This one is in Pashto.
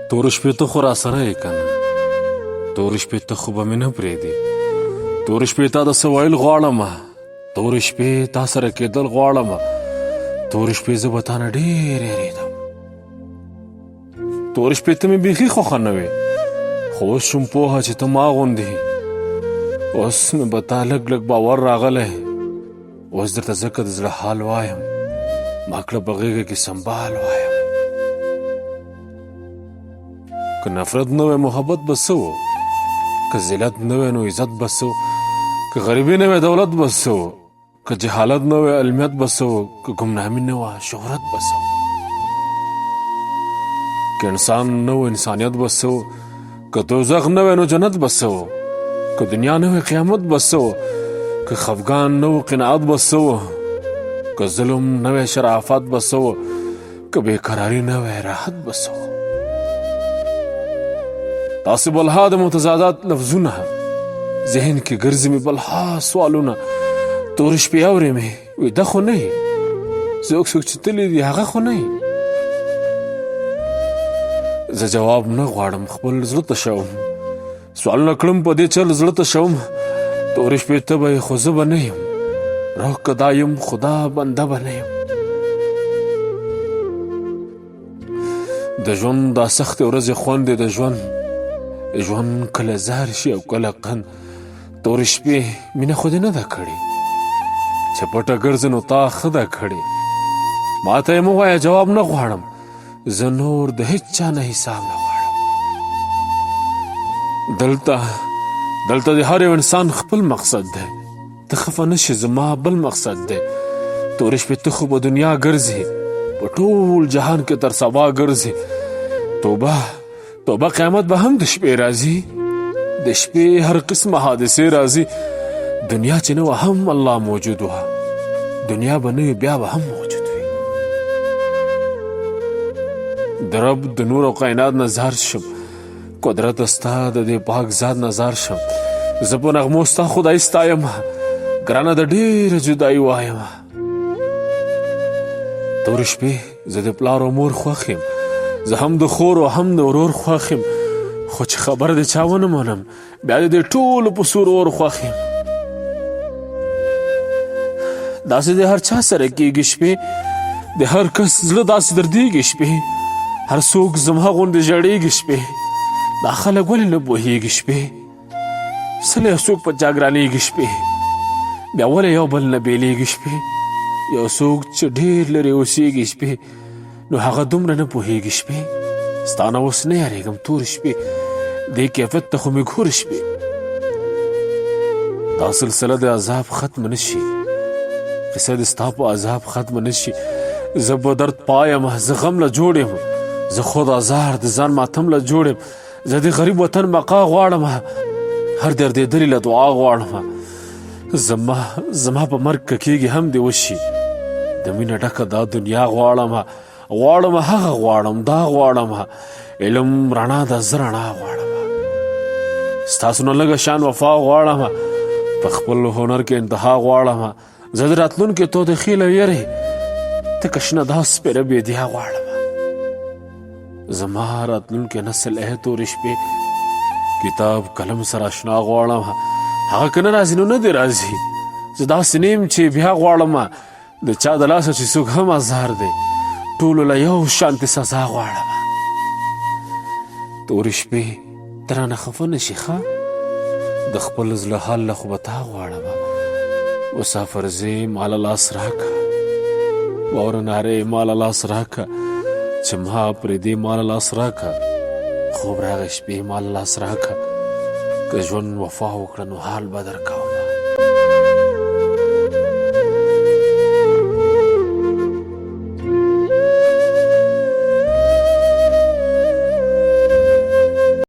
تورې شپې ته خو راسره یې که نه تورې شپې ته خو به مې نه پرېږدې تورې شپې تا د څه ویل غواړمه تورې شپې تا سره کېدل غواړمه تورې شپې زه به تا نه ډېر یېرېدم تورې شپې ته مې بیخي خوښه نه وې خو اوس شوم پوهه چې ته ما غوندې اوس مې به تا لږ لږ باور راغلی اوس درته ځکه د زړه حال وایم ما کړه په غېږه کې سنبال وایم که نفرت نه وی محبت به څه و که ذلت نه وی نو عزت به څه و که غریبي نه وی دولت به څه و که جهالت نه وی علمیت به څه و که ګمنامي نه وه شهرت به څه و که انسان نه و انسانیت به څه و که دوزخ نه وی نو جنت به څه و که دنیا نه وی قیامت به څه و که خفګان نه و قناعت به څه و که ظلم نه وی شرافت به څه و که بېقراري نه وی راحت به څه و داسې بلها د متضادات لفظونه ذهن کې ګرځي مې بلها سوالونه تورې شپې اورې مې ویده خو نه یې څوک چې تللی دي هغه خو نه یې زه جواب نه غواړم خپل زړه ته شوم سوالونه کړم په دې چل زړه ته شوم تورې شپې ته به یې خو زه به نه یم روح که دا یم خدا بنده به نه یم د ژوند دا سختې ورځې خوند دی د ژوند کله زهر شي او کله قند تورې شپې مینه خو دې نه ده کړې چې پټه ګرځې نو تا ښه ده کړې ما ته یې مه وایه جواب نه غواړم زه نور د هیڅ چا نه حساب نه غواړم دلته د هر یو انسان خپل مقصد دی ته خفه نه شي زما بل مقصد دی تورې شپې ته خو به دنیا ګرځې په ټول جهان کې تر سبا ګرځې توبه قیامت به هم د شپې راځي د شپې هر قسمه حادثې راځي دنیا چې نه وه هم الله موجود وه دنیا به نه وي بیا به هم موجود وي د رب د نور او کائنات نه زار شم قدرت ستا د دې پاک ذات نه زار شم زه په نغمو ستا خدای ستایم ګرانه د ډېره جدایي وایم تورې شپې زه د پلار او مور خوښ یم زه هم د خور او هم د ورور خوښ یم خو چې خبره د چا ونه منم بیا د دې ټولو په سرور خوښ یم داسې د هر چا سره کېږي شپې د هر کس زړه داسې دردېږي شپې هر څوک زما غوندې ژړېږي شپې دا خلک ولې نه پوهېږي شپې سله یو څوک په چا ګرانېږي شپې بیا ولې یو بل نه بېلېږي شپې یو څوک چې ډېر لرې اوسېږي شپې نو هغه دومره نه پوهېږي شپې ستا نه اوس نه یارېږم تورې شپې دې کیفیت ته خو مې ګورې شپې دا سلسله د عذاب ختم نه شي قصه د ستا په عذاب ختم نه شي زه به درد پایم زه غم له جوړ یم زه خود آزار د ځان ماتم له جوړ یم زه د غریب وطن بقا غواړم هر دردېدلي له دعا غواړم زما په مرګ که کېږي هم دې وشي د مینه ډکه دا دنیا غواړم هغه غواړم دا غواړم علم رڼا د زه رڼا غواړم ستاسو نه لږه شان وفا غواړم په خپل هنر کې انتها غواړم زه د راتلونکي تو د خیل او یرې ته که شنه دا سپېره بېدیا غواړم زما راتلونکي نسل تورې شپې کتاب قلم سره اشنا غواړم هغه که نه راځي نو نه دې راځي زه داسې نه یم چې بیا غواړم د چا د لاسه چې څوک هم ازار دی ټولو له یو شانتې سزا غواړم تورې شپې ته رانه خفه نه شي ښه د خپل زړه حال له خو به تا غواړم مسافر ځې ماله لاس راکه واوره نارې ماله لاس راکه چې ما پرېږدې ماله لاس راکه خوب راغی شپې ماله لاس راکه که ژوند وفا وکړه نو حال به درکوم